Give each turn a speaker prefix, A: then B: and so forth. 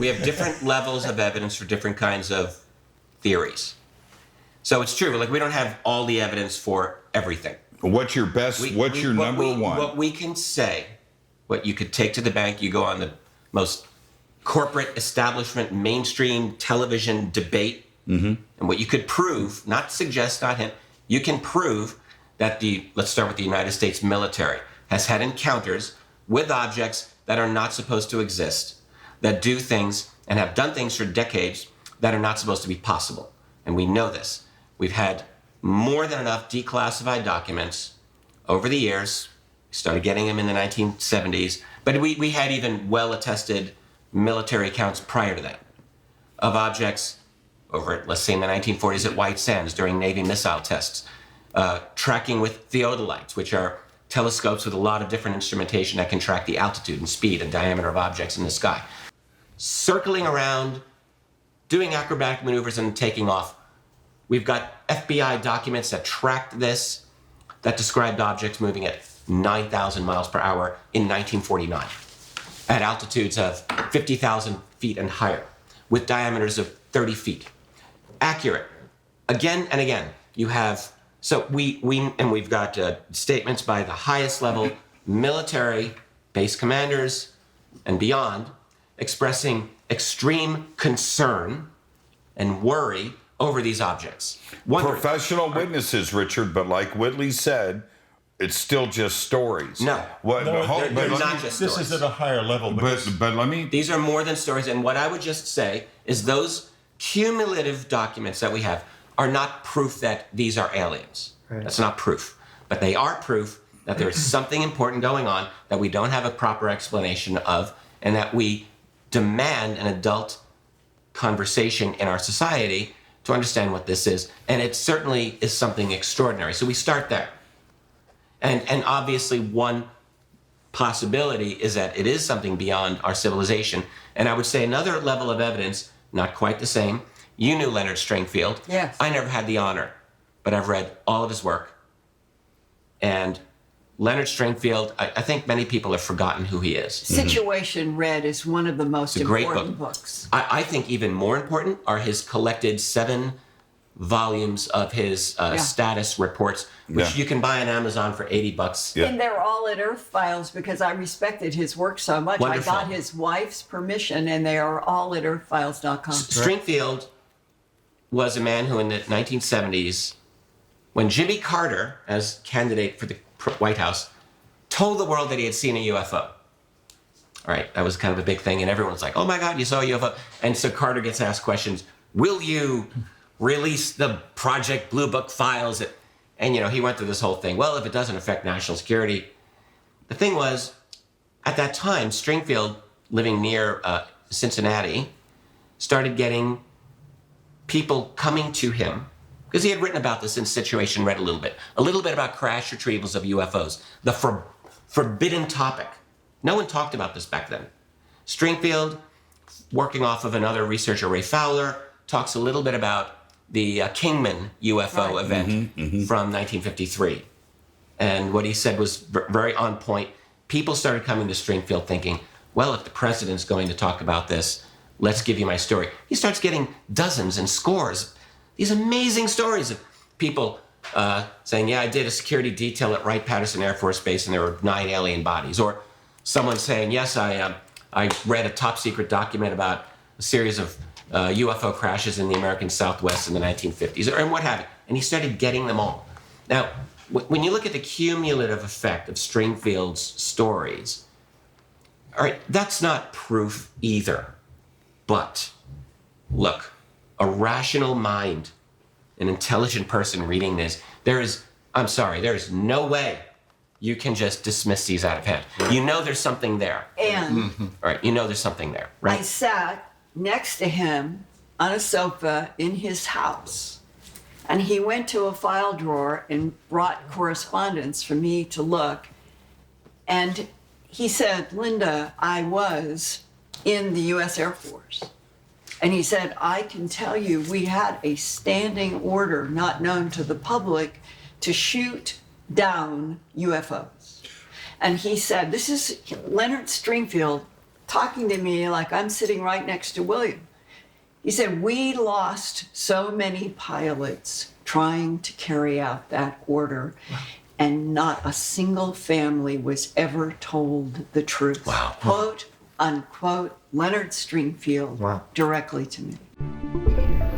A: We have different levels of evidence for different kinds of theories. So it's true, like we don't have all the evidence for everything.
B: What's your number one?
A: What we can say, what you could take to the bank, you go on the most corporate establishment, mainstream television debate, and what you could prove, not suggest, not hint, you can prove that let's start with the United States military, has had encounters with objects that are not supposed to exist, that do things and have done things for decades that are not supposed to be possible. And we know this. We've had more than enough declassified documents over the years. We started getting them in the 1970s, but we had even well-attested military accounts prior to that of objects over, let's say in the 1940s at White Sands during Navy missile tests, tracking with theodolites, which are telescopes with a lot of different instrumentation that can track the altitude and speed and diameter of objects in the sky. Circling around, doing acrobatic maneuvers and taking off. We've got FBI documents that tracked this, that described objects moving at 9,000 miles per hour in 1949, at altitudes of 50,000 feet and higher, with diameters of 30 feet. Accurate. Again and again, you have, so we've got statements by the highest level military base commanders and beyond expressing extreme concern and worry over these objects.
B: Professional witnesses, Richard, but like Whitley said, it's still just stories.
A: No, they're not just stories.
C: This is at a higher level.
B: But let me...
A: These are more than stories, and what I would just say is those cumulative documents that we have are not proof that these are aliens. Right. That's not proof. But they are proof that there is something important going on that we don't have a proper explanation of, and that we demand an adult conversation in our society to understand what this is. And it certainly is something extraordinary. So we start there. And obviously one possibility is that it is something beyond our civilization. And I would say another level of evidence, not quite the same. You knew Leonard Stringfield.
D: Yes.
A: I never had the honor, but I've read all of his work. And Leonard Stringfield, I think many people have forgotten who he is.
D: Situation Red is one of the most important
A: book.
D: books.
A: I think even more important are his collected 7 volumes of his status reports, which you can buy on Amazon for $80.
D: Yeah. And they're all at Earth Files because I respected his work so much.
A: Wonderful.
D: I got his wife's permission, and they are all at earthfiles.com.
A: Stringfield was a man who in the 1970s, when Jimmy Carter, as candidate for the White House, told the world that he had seen a UFO. All right, that was kind of a big thing, and everyone was like, oh my God, you saw a UFO. And so Carter gets asked questions, will you release the Project Blue Book files? And, he went through this whole thing. Well, if it doesn't affect national security. The thing was, at that time, Stringfield, living near Cincinnati, started getting people coming to him, because he had written about this in Situation Red a little bit about crash retrievals of UFOs, the forbidden topic. No one talked about this back then. Stringfield, working off of another researcher, Ray Fowler, talks a little bit about the Kingman UFO event from 1953. And what he said was very on point. People started coming to Stringfield thinking, well, if the president's going to talk about this, let's give you my story. He starts getting dozens and scores, these amazing stories of people saying, yeah, I did a security detail at Wright-Patterson Air Force Base and there were 9 alien bodies. Or someone saying, yes, I read a top secret document about a series of UFO crashes in the American Southwest in the 1950s, and what have you. And he started getting them all. Now, when you look at the cumulative effect of Stringfield's stories, all right, that's not proof either. But look, a rational mind, an intelligent person reading this, there is no way you can just dismiss these out of hand. You know there's something there.
D: And
A: all right, you know there's something there, right?
D: I sat next to him on a sofa in his house, and he went to a file drawer and brought correspondence for me to look. And he said, Linda, I was in the U.S. Air Force. And he said, I can tell you we had a standing order not known to the public to shoot down UFOs. And he said, this is Leonard Stringfield talking to me like I'm sitting right next to William. He said, we lost so many pilots trying to carry out that order, and not a single family was ever told the truth.
A: Wow.
D: Quote, unquote, Leonard Stringfield
A: Wow.
D: directly to me.